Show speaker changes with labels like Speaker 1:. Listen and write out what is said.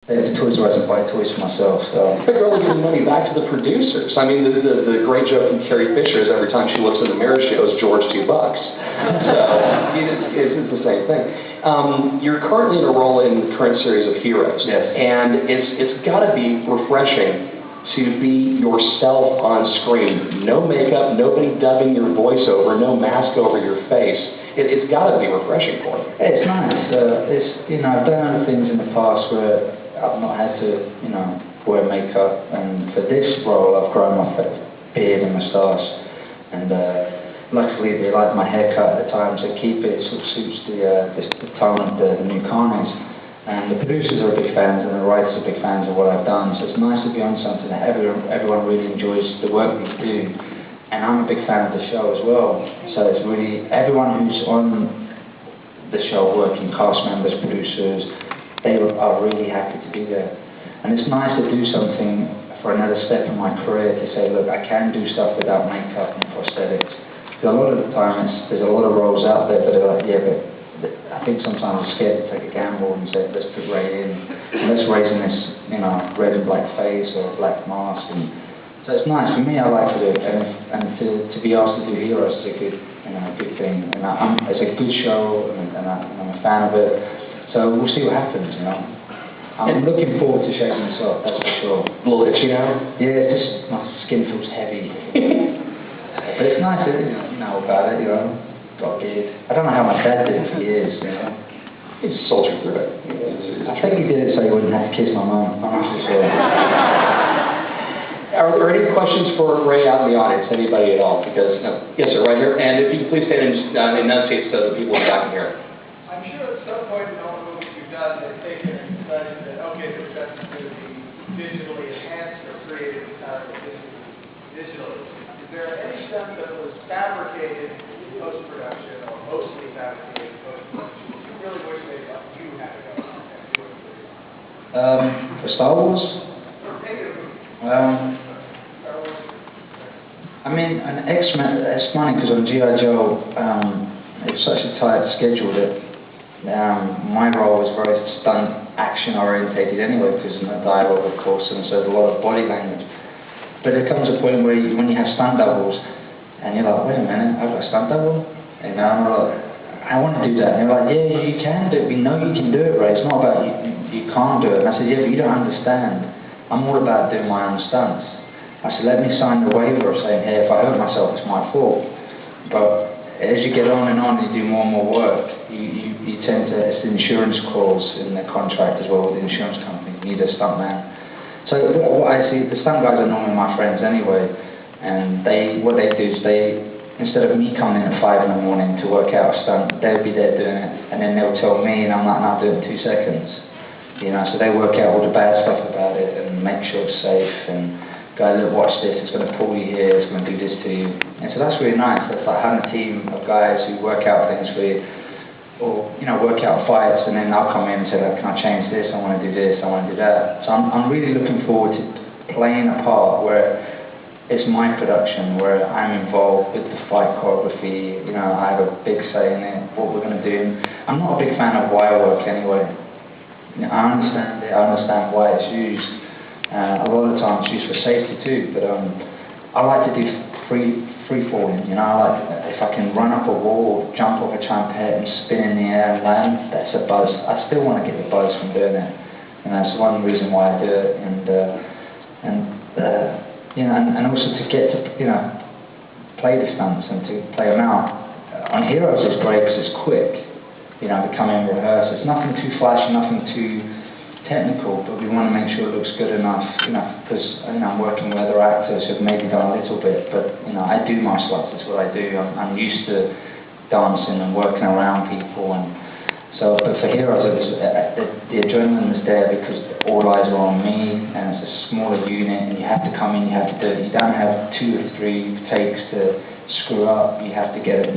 Speaker 1: It's Toys R Us and buy toys for myself, so.
Speaker 2: But you're only giving money back to the producers. I mean, the great joke from Carrie Fisher is every time she looks in the mirror, she owes George $2. So it's the same thing. You're currently in a role in the current series of Heroes.
Speaker 1: Yes.
Speaker 2: And it's got to be refreshing to be yourself on screen. No makeup, nobody dubbing your voice over, no mask over your face. It's got to be refreshing for you.
Speaker 1: It's nice. I've done other things in the past where I've not had to, wear makeup, and for this role I've grown my beard and moustache, and luckily they like my haircut at the time, so keep it sort of suits the tone of the new carnage. And the producers are big fans, and the writers are big fans of what I've done, so it's nice to be on something that everyone really enjoys the work we do, and I'm a big fan of the show as well, so it's really, everyone who's on the show working, cast members, producers, they are really happy to be there. And it's nice to do something for another step in my career, to say, look, I can do stuff without makeup and prosthetics. Because a lot of the time, there's a lot of roles out there that are like, yeah, but I think sometimes I'm scared to take a gamble and say, let's put Ray in, and let's raise in this, red and black face or black mask. And so it's nice. For me, I like to do it, and to be asked to do Heroes is a good, good thing. And it's a good show, and I'm a fan of it. So we'll see what happens, I'm looking forward to shaking this off, that's for sure.
Speaker 2: A little itchy now?
Speaker 1: Yeah, just my skin feels heavy. But it's nice, you know about it, got a beard. I don't know how my dad did it for years,
Speaker 2: He's soldiering through it.
Speaker 1: I think he did it so he wouldn't have to kiss my mum, I'm not so sure.
Speaker 2: Are there any questions for Ray out in the audience? Anybody at all? Because, yes sir, right here. And if you could please stand and enunciate so the people in the back can hear it.
Speaker 3: I'm sure at some point in all the movies you've done, they've taken and decided that, okay, this has to be digitally enhanced or created digitally. Is there any stuff that was fabricated in post-production or mostly fabricated in post-production that you really wish you had to go and do it for you?
Speaker 1: For Star Wars?
Speaker 3: For any of them. Star Wars.
Speaker 1: I mean, an X-Men, it's funny because on G.I. Joe, it was such a tight schedule that my role was very stunt action orientated anyway, because no dialogue of course, and so there's a lot of body language. But there comes a point where when you have stunt doubles, and you're like, wait a minute, I've got a stunt double? And I'm like, I want to do that. And they're like, yeah, you can do it, we know you can do it, Ray, it's not about you can't do it. And I said, yeah, but you don't understand. I'm all about doing my own stunts. I said, let me sign the waiver saying, hey, if I hurt myself, it's my fault. But as you get on and you do more and more work, you tend to, it's the insurance clause in the contract as well with the insurance company, you need a stunt man. So what I see, the stunt guys are normally my friends anyway, and what they do is instead of me coming in at 5 in the morning to work out a stunt, they'll be there doing it, and then they'll tell me, and I'm like, no, I'll do it in 2 seconds. So they work out all the bad stuff about it, and make sure it's safe, and go, look, watch this, it's going to pull you here, it's going to do this to you. And so that's really nice. That's like having a team of guys who work out things for you, or, work out fights, and then I'll come in and say, can I change this, I want to do this, I want to do that. So I'm really looking forward to playing a part where it's my production, where I'm involved with the fight choreography, I have a big say in it, what we're going to do. I'm not a big fan of wire work anyway. I understand it, I understand why it's used. A lot of the time it's used for safety too, but I like to do free falling, I like, if I can run up a wall, jump off a trampette and spin in the air and land, that's a buzz. I still want to get the buzz from doing it, and that's one reason why I do it, and also to get to, play the stunts and to play them out. On Heroes it's great because it's quick, we come in and rehearse, it's nothing too flashy, nothing too technical, but we want to make sure it looks good enough, because I'm working with other actors who've maybe done a little bit, but I do martial arts, that's what I do. I'm used to dancing and working around people, and so, but for Heroes, the adrenaline is there because all eyes are on me, and it's a smaller unit, and you have to come in, you have to do it. You don't have 2 or 3 takes to screw up, you have to get it